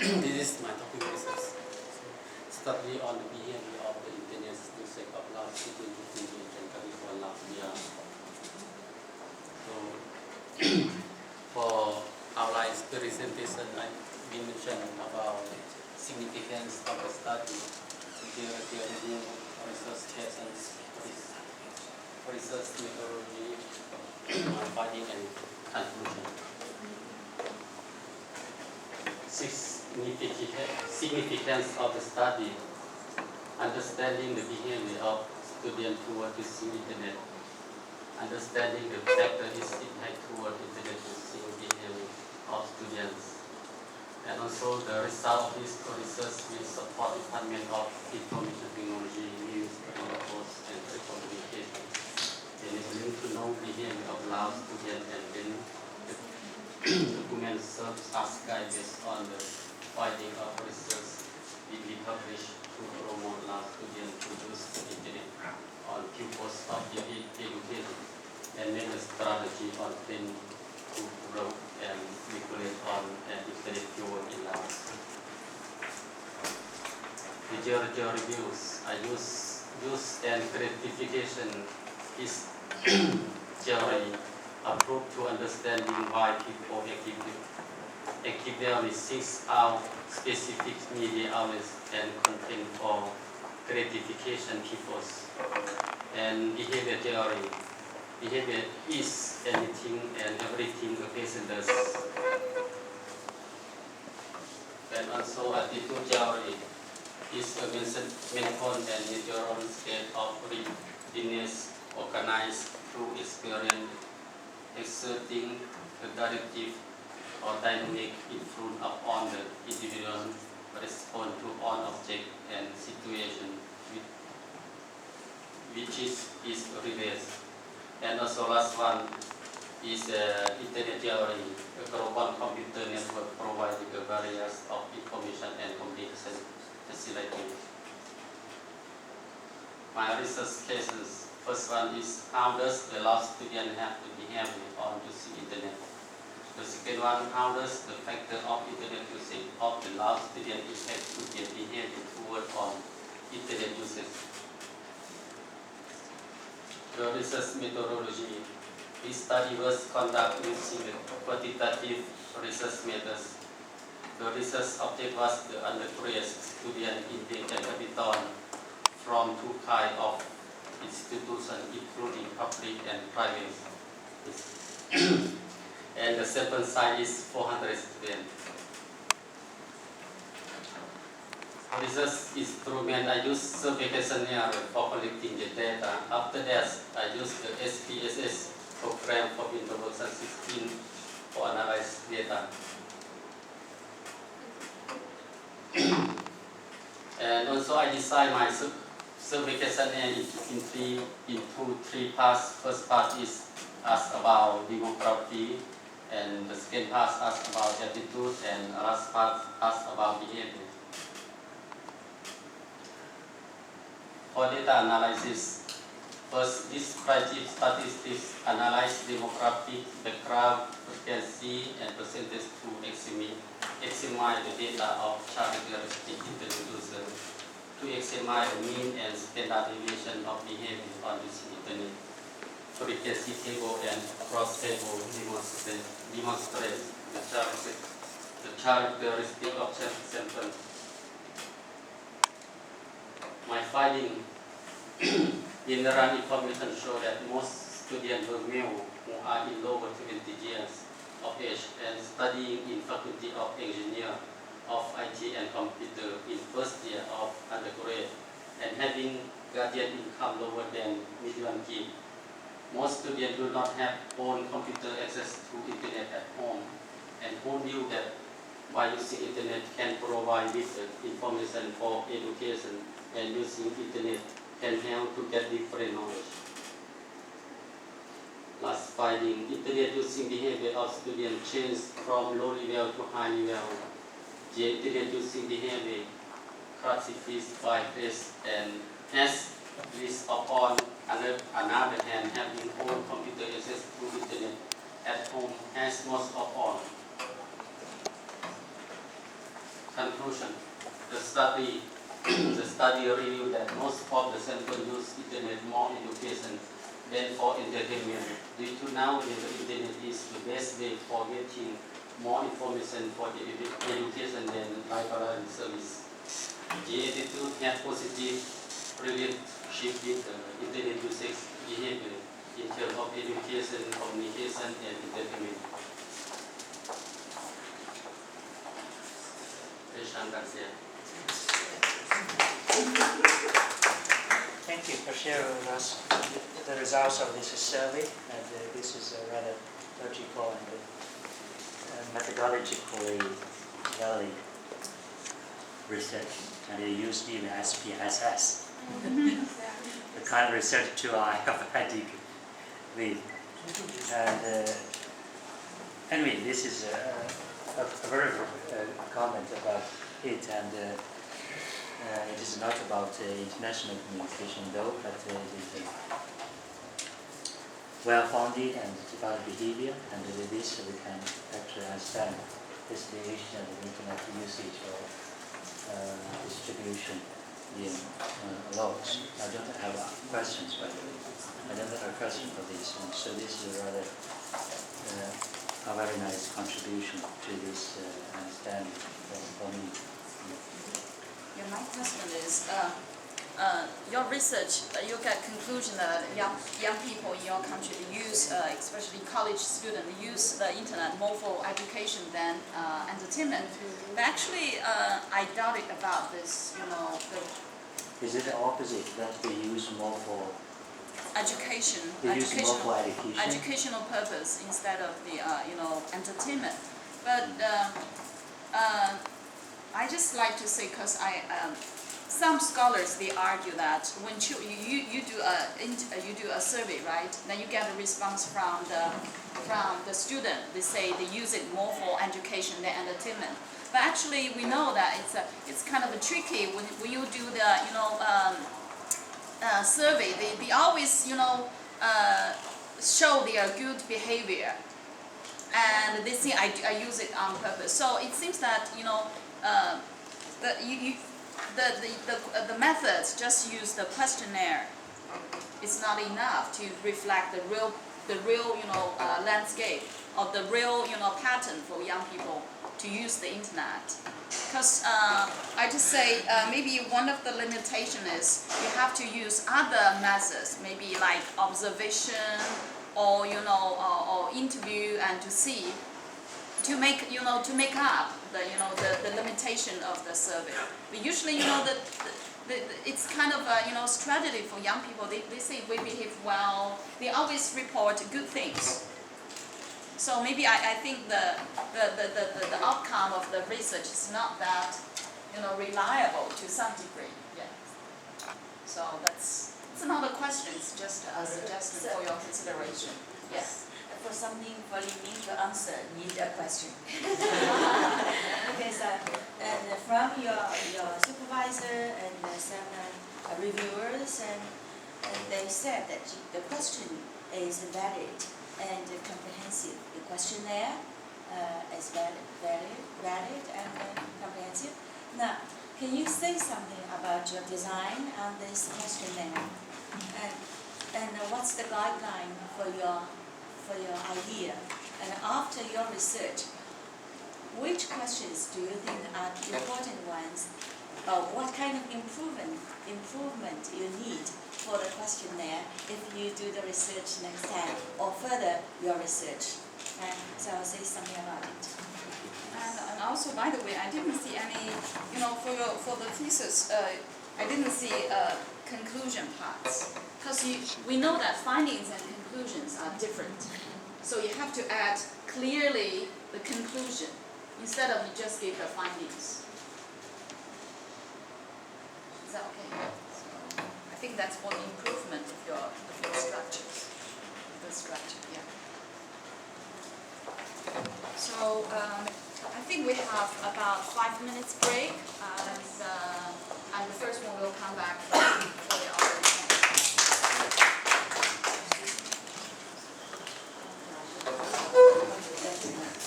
This is my topic research. Study on the behavior of the internet usage of large city in and California last year. So for our presentation, I will mention about significance of the study, the review, research cases, research methodology, finding and conclusion. Significance of the study, understanding the behavior of students toward using internet, understanding the factors impact toward internet using behavior of students, and also the result of this research will support Department of Information Technology, News, Post, and Telecommunications, enabling to know behavior of large students, and then the document serves as guide based on the finding of research will be published to promote large students to use the internet on purpose of their education and make a strategy on things to grow and regulate on an internet fuel in labs. The geology reviews I use and gratification is theory approved to understanding why people actively seek out specific media outlets and content for gratification purposes. And behavior theory. Behavior is anything and everything a person does. And also attitude theory is a mental and neural state of readiness organized through experience, exerting a directive or dynamic influence upon the individual respond to on object and situation which is related. And also last one is internet theory. A global computer network providing a various of information and communication facilities. My research cases. First one is how does the large student have to behave on using internet. The second one, how does the factor of internet usage of the large student impact student behavior toward on internet usage. The research methodology. This study was conducted using the quantitative research methods. The research object was the undergraduate student intake and capital from two kinds of institutions, including public and private. And the sample size is 400 students. Research instrument, I use survey questionnaire for collecting the data. After that, I use the SPSS program for Windows version 16 for analyze data. And also I design my survey questionnaire into three parts. First part is ask about demography, and the second part asks about attitude, and last part asks about behavior. For data analysis, first descriptive statistics analyze demographic, background, frequency, and percentage to examine the data of characteristic internet users, to examine the mean and standard deviation of behavior on using internet. Frequency table and cross table demonstrate the characteristic of sample. My finding, general information show that most students were male who are in lower 20 years of age and studying in Faculty of Engineer of IT and Computer in first year of undergraduate and having guardian income lower than median kid. Most students do not have own computer access to internet at home, and who knew that by using internet can provide with information for education, and using internet can help to get different knowledge. Last finding, internet using behavior of students changed from low level to high level. The internet using behavior classifies by place and as list upon another hand having own computer access to internet at home has most of all. Conclusion. The study the study revealed that most populations use internet more education than for entertainment. Due to nowadays the internet is the best way for getting more information for the education than library service. The attitude has positive relationship with internet usage behavior in terms of education, communication, and entertainment. Thank you for sharing with us the results of this survey. And this is a rather logical and methodologically valid research. And you used even SPSS, the kind of research tool I have had with. And anyway, this is a very comment about it, and it is not about international communication though, but it is well-founded and about behavior, and with this we can actually understand the situation of the internet usage or distribution in logs. I don't have questions, by the way. I don't have a question for this one, so this is rather a very nice contribution to this understanding for me. Yeah, my question is, your research, you get conclusion that young people in your country use, especially college students, use the internet more for education than entertainment. But actually, I doubt it about this. Is it the opposite, that they use more for education, educational purpose instead of the entertainment? But I just like to say, because some scholars they argue that when you do a survey, right? Then you get a response from the student. They say they use it more for education than entertainment. But actually, we know that it's kind of tricky when you do the survey. They always show their good behavior, and they say I use it on purpose. So it seems that the methods just use the questionnaire. It's not enough to reflect the real landscape or the real pattern for young people to use the internet. Because I just say maybe one of the limitation is you have to use other methods, maybe like observation or or interview, and to see to make up the limitation of the survey. But usually it's kind of a strategy for young people. They say we behave well. They always report good things. So maybe I think the outcome of the research is not that reliable to some degree. Yeah. So it's not a question. It's just a suggestion for your consideration. Yes. For something for me to answer, need a question. Because and from your supervisor and some reviewers, and they said that the question is valid and comprehensive. The questionnaire is valid and comprehensive. Now, can you say something about your design on this questionnaire, and what's the guideline for your idea? And after your research, which questions do you think are the important ones? What kind of improvement you need for the questionnaire if you do the research next time or further your research? And so I'll say something about it. And also, by the way, I didn't see any, for the thesis, I didn't see conclusion parts, because we know that findings and conclusions are different. So you have to add clearly the conclusion instead of you just give the findings. Is that okay? So I think that's one improvement of your structures. The structure, yeah. So I think we have about 5 minutes break, and the first one will come back for the